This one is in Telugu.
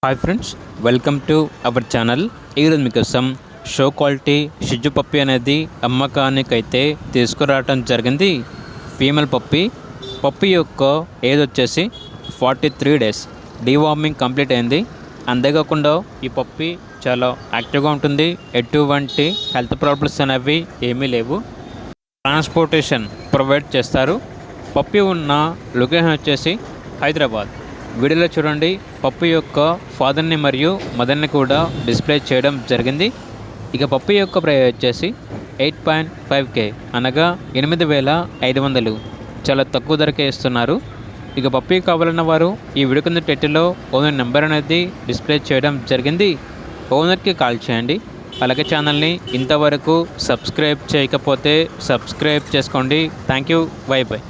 Hi friends, welcome to our channel. ఈరోజు మీకోసం షో క్వాలిటీ షిజ్జు పప్పి అనేది అమ్మకానికైతే తీసుకురావటం జరిగింది. ఫీమేల్ పప్పి యొక్క ఏజ్ వచ్చేసి 43 డేస్. డీవార్మింగ్ కంప్లీట్ అయింది. అంతేకాకుండా ఈ పప్పి చాలా యాక్టివ్గా ఉంటుంది. ఎటువంటి హెల్త్ ప్రాబ్లమ్స్ అనేవి ఏమీ లేవు. ట్రాన్స్పోర్టేషన్ ప్రొవైడ్ చేస్తారు. పప్పి ఉన్న లొకేషన్ వచ్చేసి హైదరాబాద్. వీడియోలో చూడండి, పప్పి యొక్క ఫాదర్ని మరియు మదర్ని కూడా డిస్ప్లే చేయడం జరిగింది. ఇక పప్పి యొక్క ప్రైస్ వచ్చేసి 8.5K అనగా 8,500. చాలా తక్కువ ధరకే ఇస్తున్నారు. ఇక పప్పి కావాలన్న వారు ఈ వీడియో కింద టైటిల్లో ఓనర్ నెంబర్ అనేది డిస్ప్లే చేయడం జరిగింది. ఓనర్కి కాల్ చేయండి. అలాగే ఛానల్ని ఇంతవరకు సబ్స్క్రైబ్ చేయకపోతే సబ్స్క్రైబ్ చేసుకోండి. Thank you. By by.